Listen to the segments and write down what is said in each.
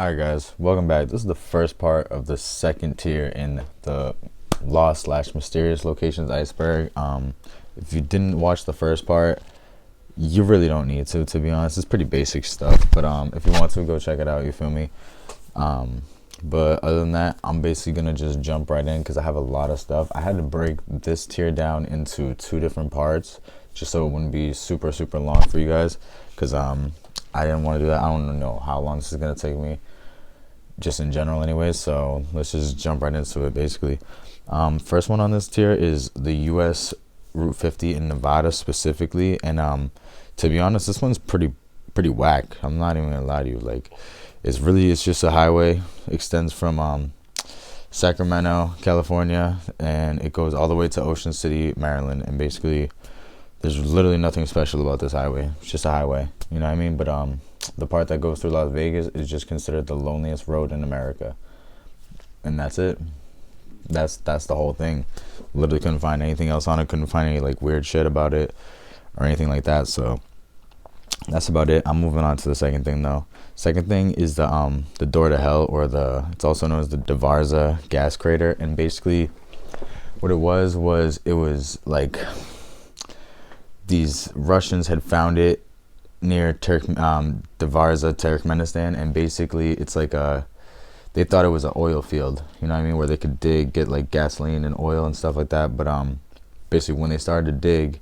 Alright guys, welcome back. This is the first part of the second tier in the lost slash mysterious locations iceberg. If you didn't watch the first part, you really don't need to be honest. It's pretty basic stuff, but if you want to, go check it out, you feel me? But other than that, I'm basically gonna just jump right in because I have a lot of stuff. I had to break this tier down into two different parts just so it wouldn't be super long for you guys, because I didn't want to do that. I don't know how long this is gonna take me, just in general anyway, so let's just jump right into it. Basically, first one on this tier is the US Route 50 in Nevada specifically, and to be honest, this one's pretty whack. I'm not even gonna lie to you. Like, it's just a highway, extends from Sacramento, California, and it goes all the way to Ocean City, Maryland. And basically there's literally nothing special about this highway. It's just a highway, you know what I mean? But the part that goes through Las Vegas is just considered the loneliest road in America, and that's it. That's the whole thing. Literally couldn't find anything else on it. Couldn't find any like weird shit about it or anything like that. So that's about it. I'm moving on to the second thing though. Second thing is the door to hell, or it's also known as the Darvaza Gas Crater. And basically what it was like these Russians had found it near Darvaza, Turkmenistan, and basically it's like they thought it was an oil field, you know what I mean, where they could get like gasoline and oil and stuff like that. But basically when they started to dig,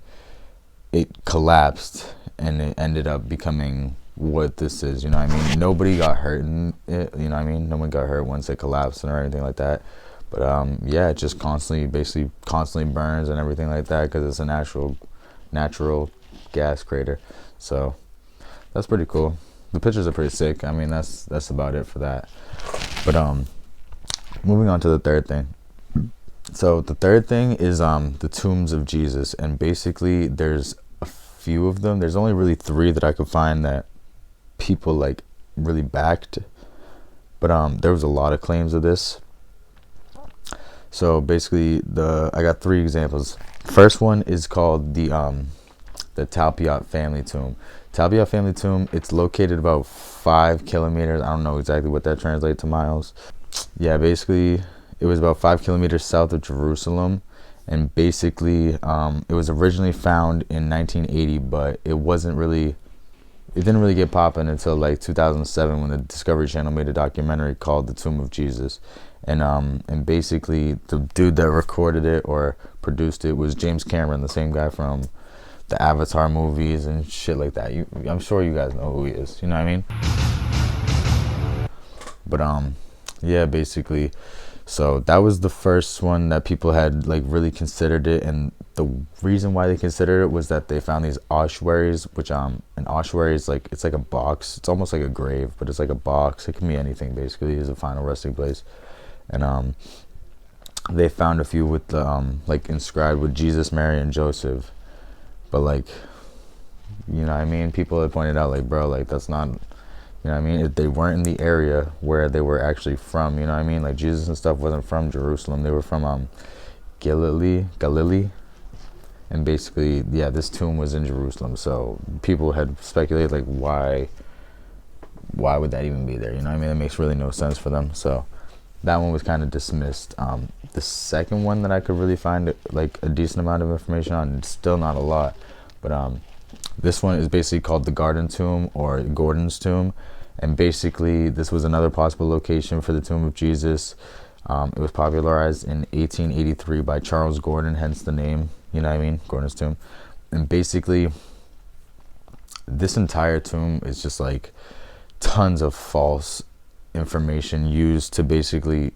it collapsed and it ended up becoming what this is, you know what I mean? Nobody got hurt in it, you know what I mean? No one got hurt once it collapsed or anything like that. But yeah, it just constantly burns and everything like that because it's a natural gas crater. So that's pretty cool. The pictures are pretty sick. I mean, that's about it for that. But moving on to the third thing. So the third thing is the tombs of Jesus, and basically there's a few of them. There's only really three that I could find that people like really backed, but there was a lot of claims of this. So basically I got three examples. First one is called the Talpiot family tomb. Talpiot family tomb, it's located about 5 kilometers. I don't know exactly what that translates to miles. Yeah, basically it was about 5 kilometers south of Jerusalem, and basically it was originally found in 1980, but it didn't really get popping until like 2007 when the Discovery Channel made a documentary called The Tomb of Jesus. And basically the dude that recorded it or produced it was James Cameron, the same guy from the Avatar movies and shit like that. I'm sure you guys know who he is, you know what I mean? But yeah, basically, so that was the first one that people had like really considered it. And the reason why they considered it was that they found these ossuaries, which an ossuary is like, it's like a box. It's almost like a grave, but it's like a box. It can be anything basically. It's a final resting place. And they found a few with the like inscribed with Jesus, Mary, and Joseph. But like, you know what I mean, people had pointed out like, bro, like that's not, you know what I mean, they weren't in the area where they were actually from, you know what I mean? Like Jesus and stuff wasn't from Jerusalem. They were from Galilee. And basically, yeah, this tomb was in Jerusalem. So people had speculated like why would that even be there? You know what I mean? It makes really no sense for them. So that one was kind of dismissed. The second one that I could really find like a decent amount of information on, still not a lot, but this one is basically called the Garden Tomb or Gordon's Tomb. And basically this was another possible location for the tomb of Jesus. It was popularized in 1883 by Charles Gordon, hence the name, you know what I mean, Gordon's Tomb. And basically this entire tomb is just like tons of false information used to basically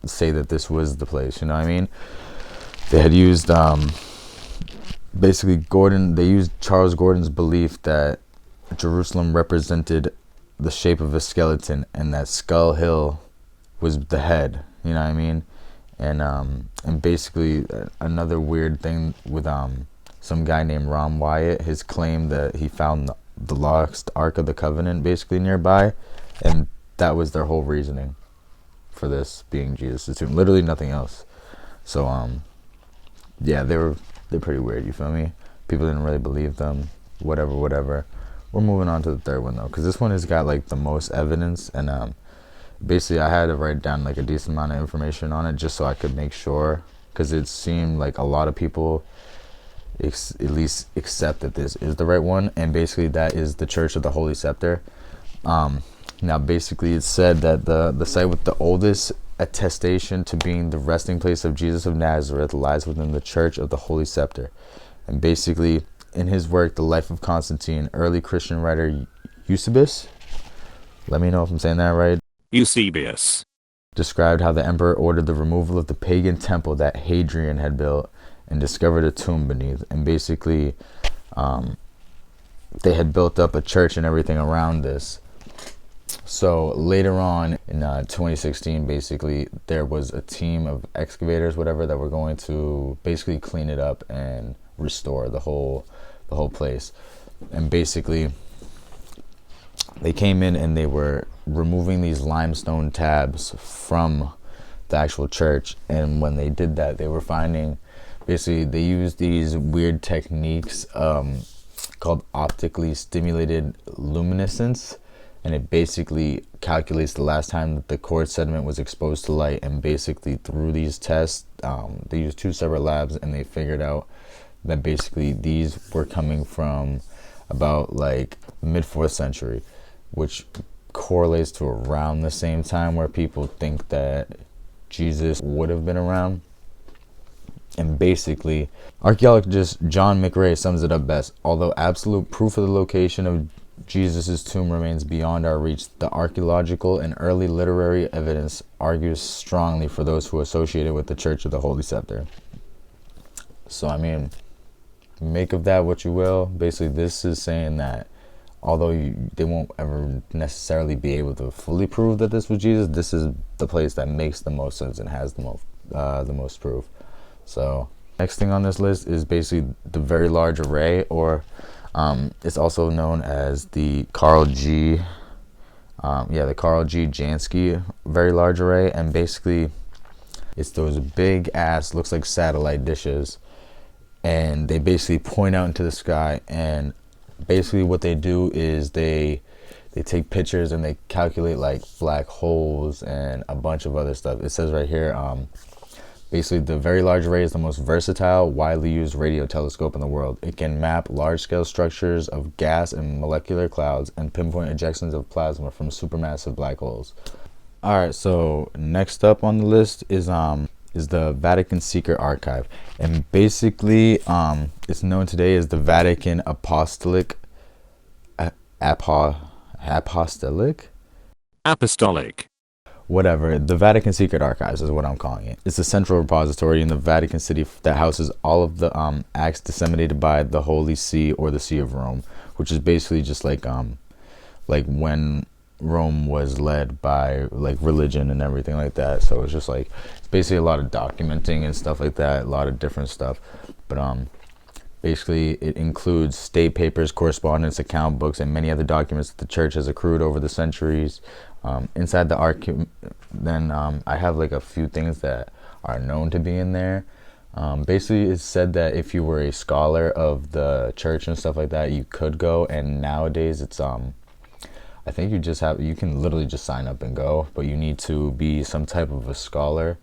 say that this was the place, you know what I mean? They had used basically they used Charles Gordon's belief that Jerusalem represented the shape of a skeleton and that Skull Hill was the head, you know what I mean? And basically another weird thing with some guy named Ron Wyatt, his claim that he found the lost Ark of the Covenant basically nearby, and that was their whole reasoning for this being Jesus' tomb. Literally nothing else. So yeah, they're pretty weird, you feel me? People didn't really believe them. Whatever. We're moving on to the third one though, because this one has got like the most evidence, and basically I had to write down like a decent amount of information on it just so I could make sure, because it seemed like a lot of people at least accept that this is the right one, and basically that is the Church of the Holy Scepter. Now basically it's said that the site with the oldest attestation to being the resting place of Jesus of Nazareth lies within the Church of the Holy Scepter. And basically in his work, The Life of Constantine, early Christian writer Eusebius, let me know if I'm saying that right, Eusebius, described how the emperor ordered the removal of the pagan temple that Hadrian had built and discovered a tomb beneath. And basically they had built up a church and everything around this. So later on in 2016, basically there was a team of excavators, whatever, that were going to basically clean it up and restore the whole place. And basically they came in and they were removing these limestone tabs from the actual church. And when they did that, they were finding, basically they used these weird techniques called optically stimulated luminescence, and it basically calculates the last time that the quartz sediment was exposed to light. And basically through these tests, they used 2 separate labs, and they figured out that basically these were coming from about like mid 4th century, which correlates to around the same time where people think that Jesus would have been around. And basically archaeologist John McRae sums it up best: although absolute proof of the location of Jesus' tomb remains beyond our reach, the archaeological and early literary evidence argues strongly for those who associate it with the Church of the Holy Scepter. So I mean, make of that what you will. Basically this is saying that although they won't ever necessarily be able to fully prove that this was Jesus, this is the place that makes the most sense and has the most proof. So next thing on this list is basically the Very Large Array, or it's also known as the Carl G. Jansky Very Large Array. And basically it's those big ass, looks like satellite dishes, and they basically point out into the sky. And basically what they do is they take pictures and they calculate like black holes and a bunch of other stuff. It says right here, basically the Very Large Array is the most versatile, widely used radio telescope in the world. It can map large-scale structures of gas and molecular clouds and pinpoint ejections of plasma from supermassive black holes. Alright, so next up on the list is the Vatican Secret Archive. And basically it's known today as the Vatican Apostolic whatever, the Vatican Secret Archives is what I'm calling it. It's a central repository in the Vatican City that houses all of the acts disseminated by the Holy See or the See of Rome, which is basically just like when Rome was led by like religion and everything like that. So it's just like, it's basically a lot of documenting and stuff like that, a lot of different stuff. But basically it includes state papers, correspondence, account books, and many other documents that the church has accrued over the centuries. Inside the archive, then I have like a few things that are known to be in there. Basically it's said that if you were a scholar of the church and stuff like that, you could go. And nowadays it's I think you can literally just sign up and go, but you need to be some type of a scholar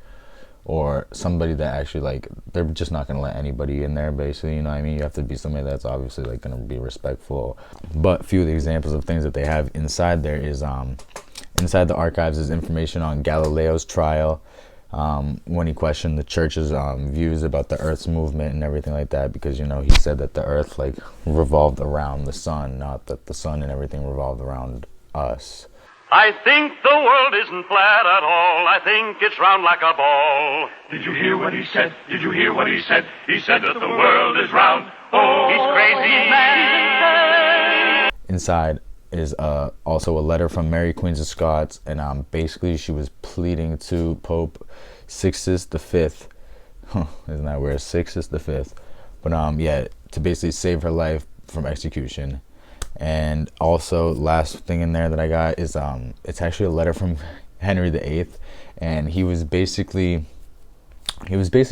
or somebody that actually, like, they're just not going to let anybody in there, basically, you know what I mean? You have to be somebody that's obviously like going to be respectful. But a few of the examples of things that they have inside there is inside the archives is information on Galileo's trial, when he questioned the church's views about the earth's movement and everything like that, because, you know, he said that the earth like revolved around the sun, not that the sun and everything revolved around us. I think the world isn't flat at all. I think it's round like a ball. Did you hear what he said? Did you hear what he said? He said that the world is round. Oh, He's crazy, man. Inside is also a letter from Mary, Queen of Scots, and basically she was pleading to Pope Sixtus V. Isn't that weird? Sixtus V. But yeah, to basically save her life from execution. And also, last thing in there that I got is it's actually a letter from Henry VIII, and he was basically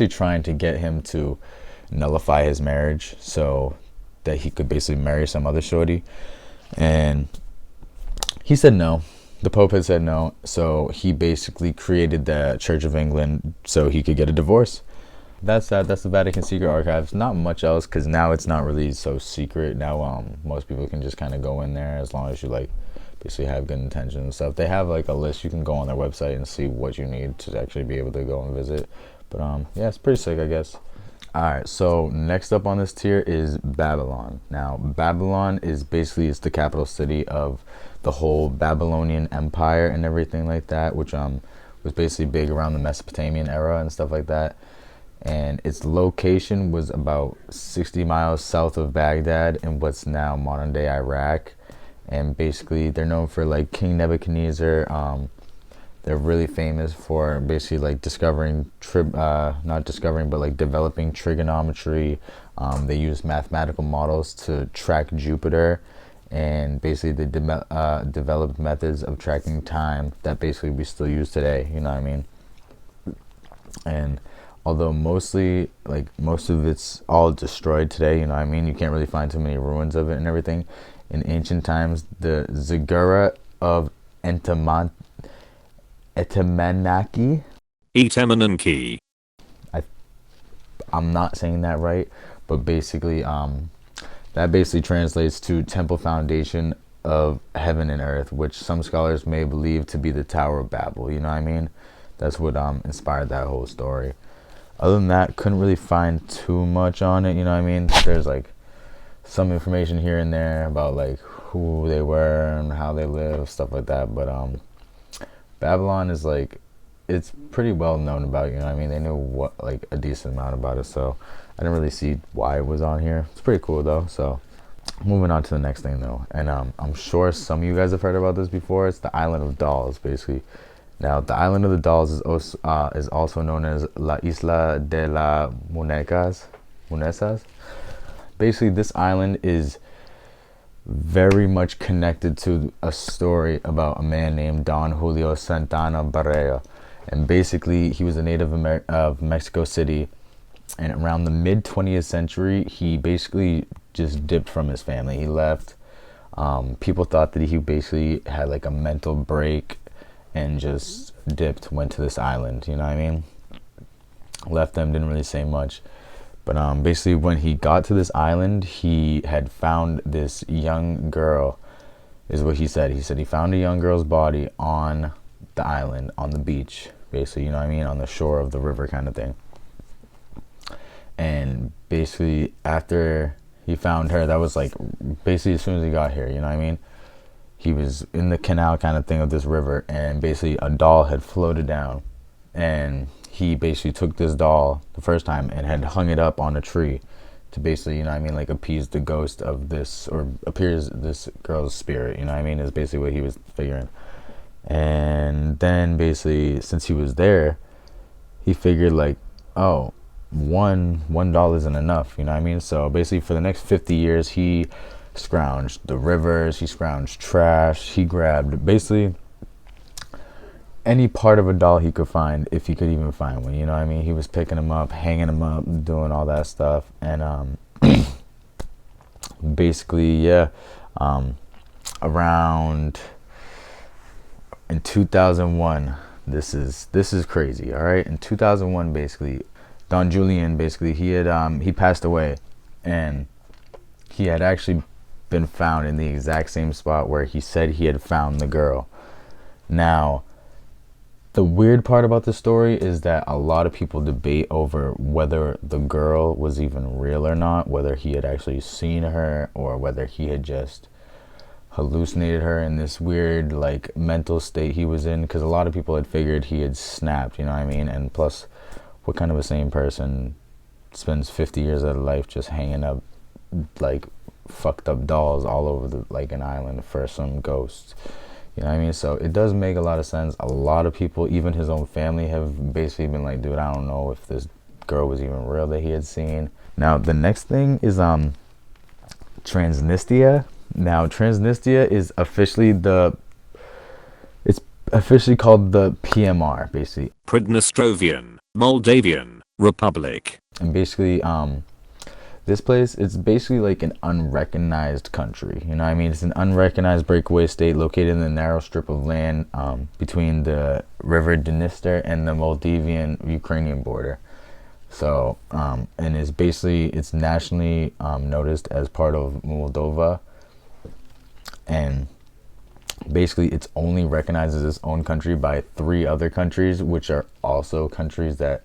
trying to get him to nullify his marriage so that he could basically marry some other shorty. And he said no. The Pope had said no, so he basically created the Church of England so he could get a divorce. That's that. That's the Vatican Secret Archives. Not much else, because now it's not really so secret. Now most people can just kind of go in there as long as you like basically have good intentions and stuff. They have like a list. You can go on their website and see what you need to actually be able to go and visit. But yeah, it's pretty sick, I guess. Alright, so next up on this tier is Babylon. Now, Babylon is basically, it's the capital city of the whole Babylonian Empire and everything like that, which was basically big around the Mesopotamian era and stuff like that. And its location was about 60 miles south of Baghdad in what's now modern day Iraq. And basically, they're known for like King Nebuchadnezzar. They're really famous for basically like discovering, not discovering, but like developing trigonometry. They use mathematical models to track Jupiter, and basically they developed methods of tracking time that basically we still use today. You know what I mean? And although most of it's all destroyed today, you know what I mean? You can't really find too many ruins of it and everything. In ancient times, the Ziggurat of Etemenanki. I'm not saying that right, but basically, that basically translates to Temple Foundation of Heaven and Earth, which some scholars may believe to be the Tower of Babel. You know what I mean? That's what inspired that whole story. Other than that, couldn't really find too much on it. You know what I mean? There's like some information here and there about like who they were and how they live, stuff like that. But Babylon is like, it's pretty well known about, you know what I mean? They knew what, like, a decent amount about it, so I didn't really see why it was on here. It's pretty cool, though. So moving on to the next thing, though. And I'm sure some of you guys have heard about this before. It's the Island of Dolls, basically. Now, the Island of the Dolls is also known as La Isla de la Muñecas. Basically, this island is very much connected to a story about a man named Don Julio Santana Barrera. And basically, he was a native of Mexico City. And around the mid 20th century, he basically just dipped from his family. He left. People thought that he basically had like a mental break and just dipped, went to this island. You know what I mean? Left them, didn't really say much. But basically, when he got to this island, he had found this young girl, is what he said. He said he found a young girl's body on the island, on the beach, basically, you know what I mean, on the shore of the river kind of thing. And basically, after he found her, that was like basically as soon as he got here, you know what I mean, he was in the canal kind of thing of this river, and basically a doll had floated down, and he basically took this doll the first time and had hung it up on a tree to basically, you know what I mean, like appease the ghost of this, or appears this girl's spirit, you know what I mean, is basically what he was figuring. And then basically, since he was there, he figured like, oh, one doll isn't enough, you know what I mean? So basically, for the next 50 years, he scrounged the rivers, he scrounged trash, he grabbed basically any part of a doll he could find, if he could even find one, you know what I mean? He was picking them up, hanging them up, doing all that stuff. And basically, yeah, around in 2001, this is crazy, all right? In 2001, basically, Don Julian, basically, he passed away, and he had actually been found in the exact same spot where he said he had found the girl. Now, the weird part about the story is that a lot of people debate over whether the girl was even real or not, whether he had actually seen her, or whether he had just hallucinated her in this weird like mental state he was in, because a lot of people had figured he had snapped, you know what I mean? And plus, what kind of a sane person spends 50 years of their life just hanging up like fucked up dolls all over like an island for some ghosts? You know what I mean? So it does make a lot of sense. A lot of people, even his own family, have basically been like, dude, I don't know if this girl was even real that he had seen. Now, the next thing is Transnistria. Now, Transnistria is officially officially called the PMR, basically. Pridnestrovian Moldavian Republic. And basically, This place, it's basically like an unrecognized country. You know what I mean? It's an unrecognized breakaway state located in the narrow strip of land between the river Dniester and the Moldavian-Ukrainian border. So, and it's nationally noticed as part of Moldova. And basically it's only recognized as its own country by 3 other countries, which are also countries that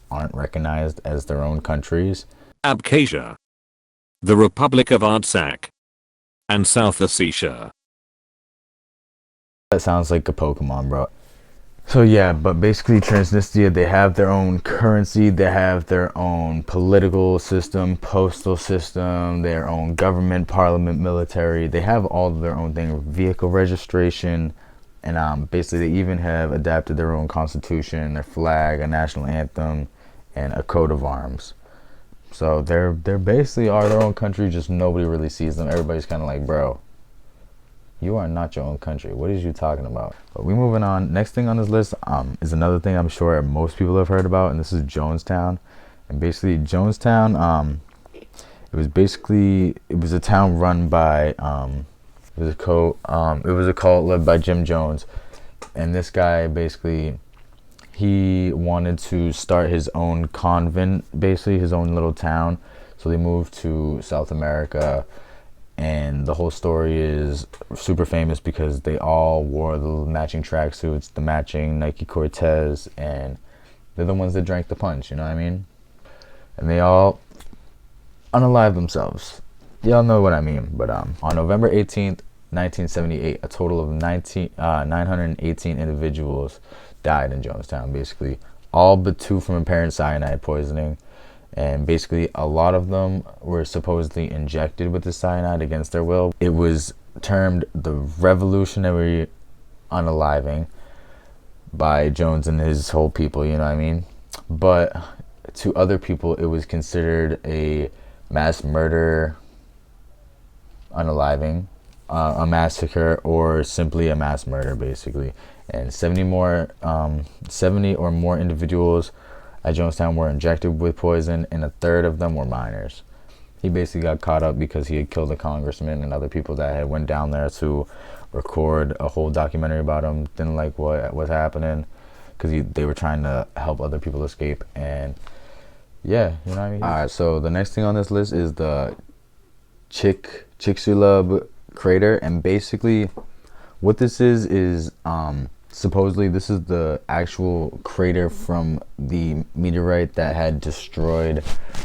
aren't recognized as their own countries. Abkhazia, the Republic of Artsakh, and South Ossetia. That sounds like a Pokemon, bro. So yeah, but basically Transnistria, they have their own currency, they have their own political system, postal system, their own government, parliament, military. They have all of their own thing, vehicle registration, and basically they even have adapted their own constitution, their flag, a national anthem, and a coat of arms. So they're basically are their own country, just nobody really sees them. Everybody's kind of like, bro, you are not your own country. What is you talking about? But we moving on. Next thing on this list is another thing I'm sure most people have heard about, and this is Jonestown. And basically Jonestown, it was a town run by it was a cult led by Jim Jones. And this guy basically, he wanted to start his own convent, basically his own little town. So they moved to South America. And the whole story is super famous because they all wore the matching tracksuits, the matching Nike Cortez, and they're the ones that drank the punch, you know what I mean? And they all unalived themselves. Y'all know what I mean. But on November 18th, 1978, a total of 918 individuals died in Jonestown, basically. All but 2 from apparent cyanide poisoning. And basically a lot of them were supposedly injected with the cyanide against their will. It was termed the revolutionary unaliving by Jones and his whole people, you know what I mean? But to other people it was considered a mass murder unaliving, a massacre, or simply a mass murder, basically. And 70 or more individuals at Jonestown were injected with poison, and a third of them were minors. He basically got caught up because he had killed a congressman and other people that had went down there to record a whole documentary about him. Didn't like what was happening because they were trying to help other people escape. And yeah, you know what I mean? Alright, so the next thing on this list is the Chicxulub Crater. And basically what this is supposedly this is the actual crater from the meteorite that had destroyed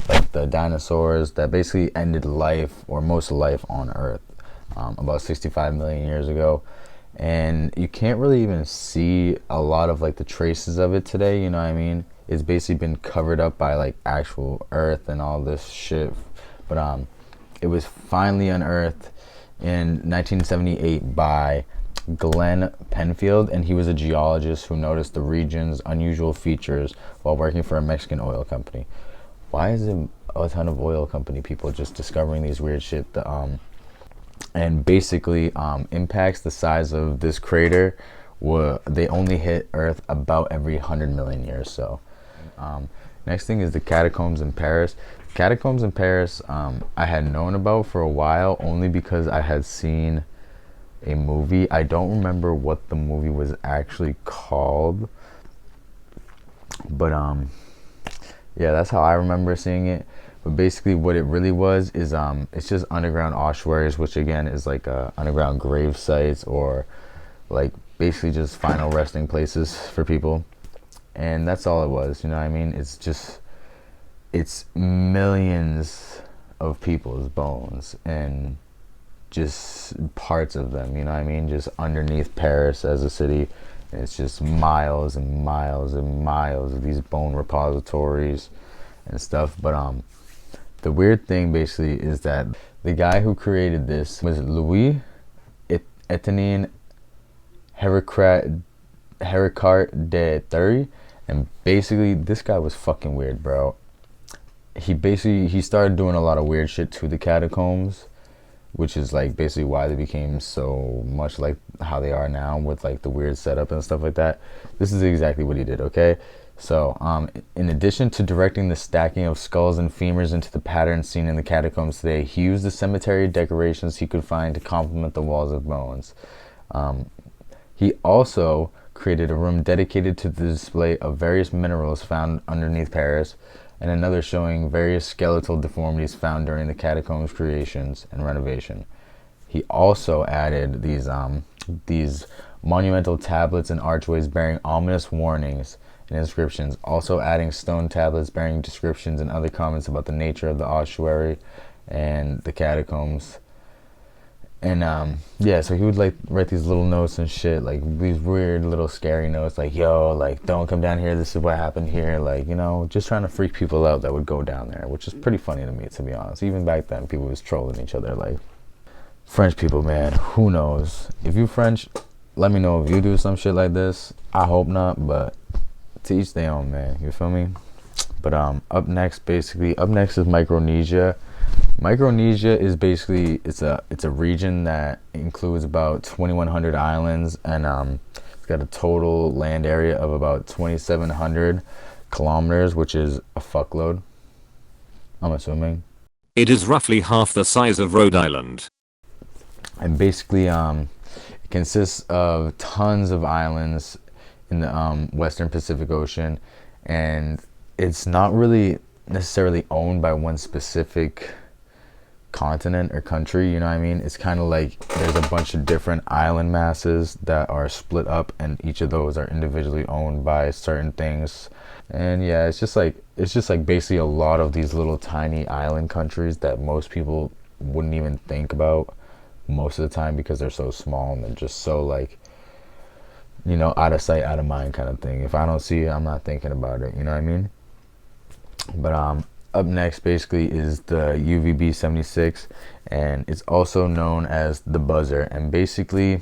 like the dinosaurs, that basically ended life, or most life, on Earth about 65 million years ago. And you can't really even see a lot of like the traces of it today, you know what I mean? It's basically been covered up by like actual earth and all this shit. But it was finally unearthed in 1978 by Glenn Penfield, and he was a geologist who noticed the region's unusual features while working for a Mexican oil company. Why is it a ton of oil company people just discovering these weird shit? And basically impacts the size of this crater they only hit Earth about every 100 million years. So next thing is the Catacombs in Paris. Catacombs in Paris I had known about for a while, only because I had seen a movie. I don't remember what the movie was actually called, but yeah, that's how I remember seeing it. But basically what it really was is it's just underground ossuaries, which again is like underground grave sites, or like basically just final resting places for people. And that's all it was, you know what I mean? It's millions of people's bones and just parts of them, you know what I mean, just underneath Paris as a city. And it's just miles and miles and miles of these bone repositories and stuff. But the weird thing basically is that the guy who created this was Louis Etienne Hericart de Thury. And basically this guy was fucking weird, bro. He started doing a lot of weird shit to the catacombs, which is like basically why they became so much like how they are now, with like the weird setup and stuff like that. This is exactly what he did, okay? So, in addition to directing the stacking of skulls and femurs into the patterns seen in the catacombs today, he used the cemetery decorations he could find to complement the walls of bones. He also created a room dedicated to the display of various minerals found underneath Paris, and another showing various skeletal deformities found during the catacombs creations and renovation. He also added these monumental tablets and archways bearing ominous warnings and inscriptions, also adding stone tablets bearing descriptions and other comments about the nature of the ossuary and the catacombs. And yeah, so he would like write these little notes and shit, like these weird little scary notes, like, yo, like, don't come down here, this is what happened here, like, you know, just trying to freak people out that would go down there, which is pretty funny to me, to be honest. Even back then, people was trolling each other. Like, French people, man, who knows? If you French, let me know if you do some shit like this. I hope not, but to each their own, man, you feel me? But up next is Micronesia. Micronesia is basically, it's a region that includes about 2,100 islands, and it's got a total land area of about 2,700 kilometers, which is a fuckload, I'm assuming. It is roughly half the size of Rhode Island. And basically it consists of tons of islands in the western Pacific Ocean, and it's not really necessarily owned by one specific continent or country, you know what I mean? It's kind of like there's a bunch of different island masses that are split up, and each of those are individually owned by certain things. And yeah, it's just like basically a lot of these little tiny island countries that most people wouldn't even think about most of the time, because they're so small and they're just so, like, you know, out of sight, out of mind kind of thing. If I don't see it, I'm not thinking about it, you know what I mean? But up next basically is the UVB 76, and it's also known as the buzzer. And basically,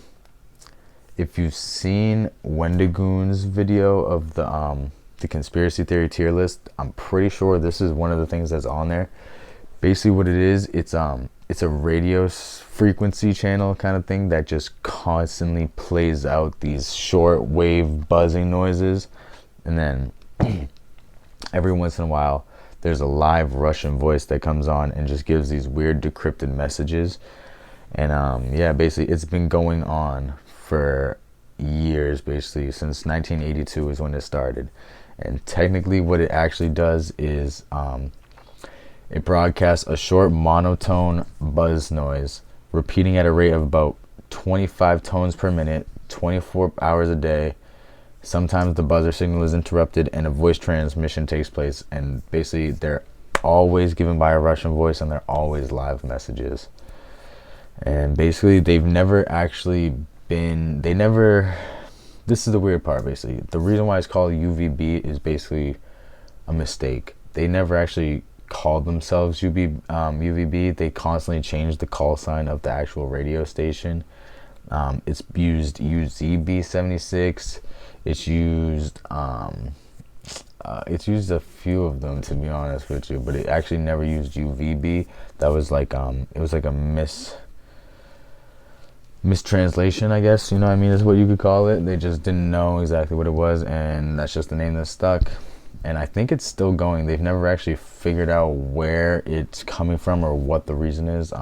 if you've seen Wendigoon's video of the conspiracy theory tier list, I'm pretty sure this is one of the things that's on there. Basically what it is, it's a radio frequency channel kind of thing that just constantly plays out these short wave buzzing noises, and then every once in a while there's a live Russian voice that comes on and just gives these weird decrypted messages. And yeah, basically it's been going on for years, basically since 1982 is when it started. And technically what it actually does is it broadcasts a short monotone buzz noise, repeating at a rate of about 25 tones per minute, 24 hours a day. Sometimes the buzzer signal is interrupted and a voice transmission takes place, and basically they're always given by a Russian voice, and they're always live messages. And basically this is the weird part. Basically the reason why it's called UVB is basically a mistake. They never actually called themselves UVB. They constantly changed the call sign of the actual radio station. It's used UZB 76. It's used a few of them, to be honest with you, but it actually never used UVB. That was like it was like a mistranslation, I guess, you know what I mean, is what you could call it. They just didn't know exactly what it was, and that's just the name that stuck. And I think it's still going. They've never actually figured out where it's coming from or what the reason is.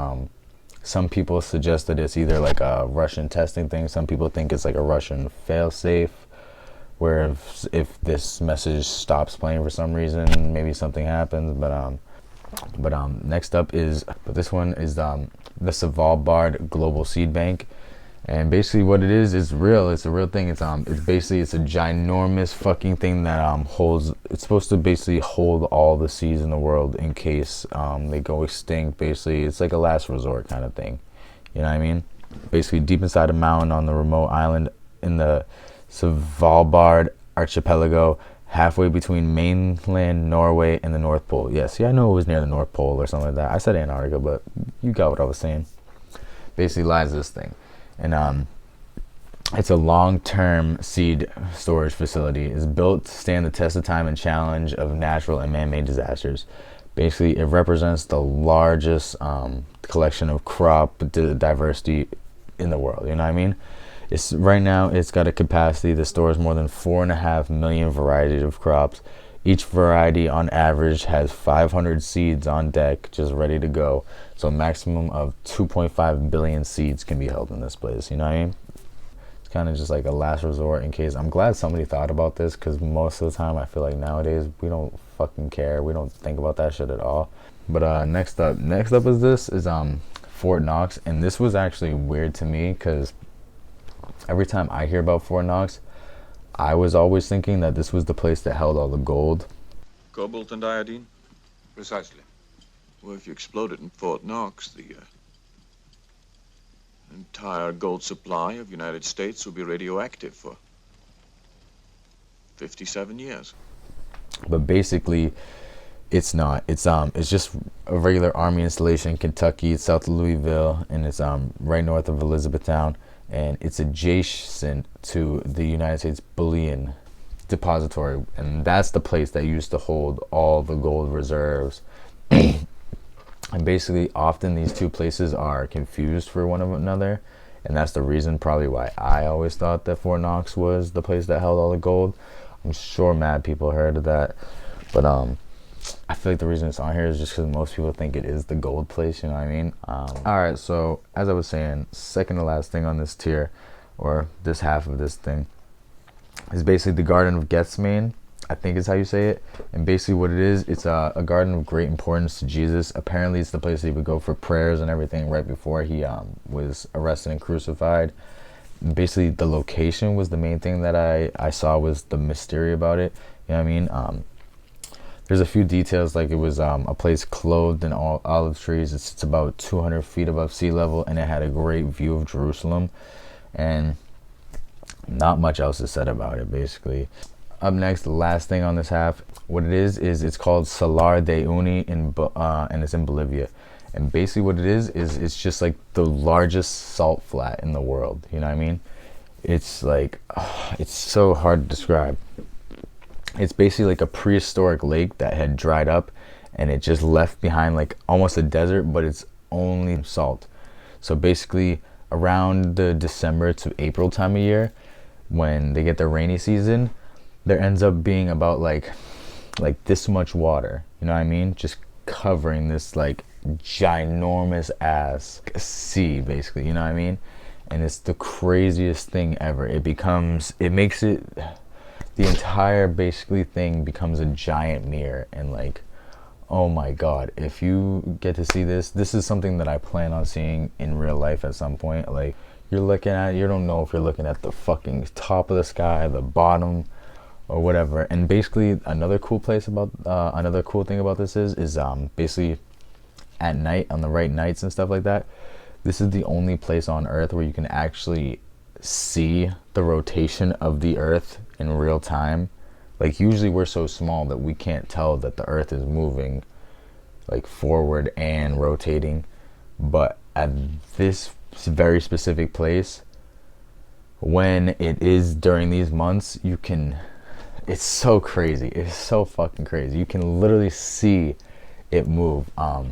Some people suggest that it's either like a Russian testing thing. Some people think it's like a Russian failsafe, where if this message stops playing for some reason, maybe something happens. But next up is, this one is the Svalbard Global Seed Bank. And basically what it is real. It's a real thing. It's basically a ginormous fucking thing that it's supposed to basically hold all the seeds in the world in case they go extinct. Basically it's like a last resort kind of thing, you know what I mean? Basically deep inside a mountain on the remote island in the Svalbard archipelago, halfway between mainland Norway and the North Pole. Yeah, see, I know it was near the North Pole or something like that. I said Antarctica, but you got what I was saying. Basically lies this thing. And it's a long-term seed storage facility. It's built to stand the test of time and challenge of natural and man-made disasters. Basically, it represents the largest collection of crop diversity in the world. You know what I mean? It's right now it's got a capacity that stores more than 4.5 million varieties of crops. Each variety on average has 500 seeds on deck just ready to go. So a maximum of 2.5 billion seeds can be held in this place, you know what I mean? It's kind of just like a last resort in case. I'm glad somebody thought about this, because most of the time I feel like nowadays we don't fucking care. We don't think about that shit at all. But next up is Fort Knox, and this was actually weird to me because every time I hear about Fort Knox, I was always thinking that this was the place that held all the gold. Cobalt and iodine? Precisely. Well, if you explode it in Fort Knox, the entire gold supply of the United States will be radioactive for 57 years. But basically, it's not. It's just a regular army installation in Kentucky. It's south of Louisville, and it's right north of Elizabethtown. And it's adjacent to the United States Bullion Depository, and that's the place that used to hold all the gold reserves. And basically, often these two places are confused for one another, and that's the reason probably why I always thought that Fort Knox was the place that held all the gold. I'm sure mad people heard of that, but I feel like the reason it's on here is just because most people think it is the gold place, you know what I mean? Alright, so as I was saying, second to last thing on this tier, or this half of this thing, is basically the Garden of Gethsemane, I think is how you say it. And basically what it is, it's a garden of great importance to Jesus. Apparently it's the place that he would go for prayers and everything right before he was arrested and crucified. And basically the location was the main thing that I saw was the mystery about it, you know what I mean? There's a few details, like it was a place clothed in olive trees. It's about 200 feet above sea level, and it had a great view of Jerusalem, and not much else is said about it, basically. Up next, the last thing on this half, what it is it's called Salar de Uyuni, and it's in Bolivia. And basically what it is it's just like the largest salt flat in the world, you know what I mean? It's like, it's so hard to describe. It's basically like a prehistoric lake that had dried up, and it just left behind like almost a desert, but it's only salt. So basically around the December to April time of year, when they get the rainy season, there ends up being about like this much water, you know what I mean, just covering this like ginormous ass sea, basically, you know what I mean? And it's the craziest thing ever. The entire basically thing becomes a giant mirror, and like, oh my god, if you get to see this is something that I plan on seeing in real life at some point. Like, you don't know if you're looking at the fucking top of the sky, the bottom, or whatever. And basically another cool thing about this is basically at night, on the right nights and stuff like that, this is the only place on earth where you can actually see the rotation of the earth in real time. Like, usually we're so small that we can't tell that the earth is moving like forward and rotating, but at this very specific place, when it is during these months, it's so crazy. It's so fucking crazy. You can literally see it move. I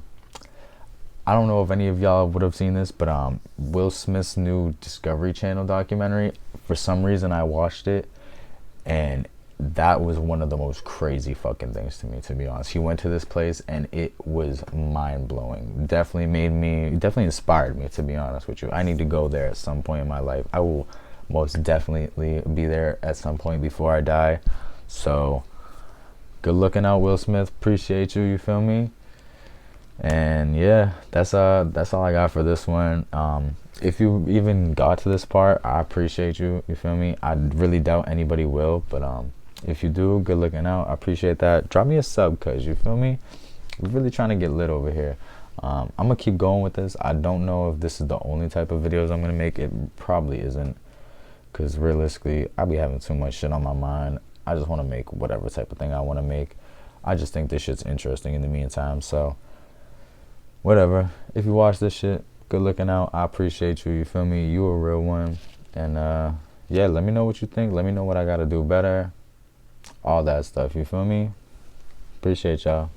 don't know if any of y'all would have seen this, but Will Smith's new Discovery Channel documentary, for some reason I watched it, and that was one of the most crazy fucking things to me, to be honest. He went to this place and it was mind-blowing. Definitely inspired me, to be honest with you. I need to go there at some point in my life. I will most definitely be there at some point before I die. So good looking out, Will Smith. Appreciate you feel me? And yeah, that's all I got for this one. If you even got to this part, I appreciate you feel me? I really doubt anybody will, but if you do, good looking out. I appreciate that. Drop me a sub, cause you feel me? We're really trying to get lit over here. I'm gonna keep going with this. I don't know if this is the only type of videos I'm gonna make. It probably isn't, cause realistically I be having too much shit on my mind. I just want to make whatever type of thing I want to make. I just think this shit's interesting in the meantime, so whatever. If you watch this shit, good looking out. I appreciate you feel me? You a real one. And yeah, let me know what you think. Let me know what I gotta do better, all that stuff, you feel me? Appreciate y'all.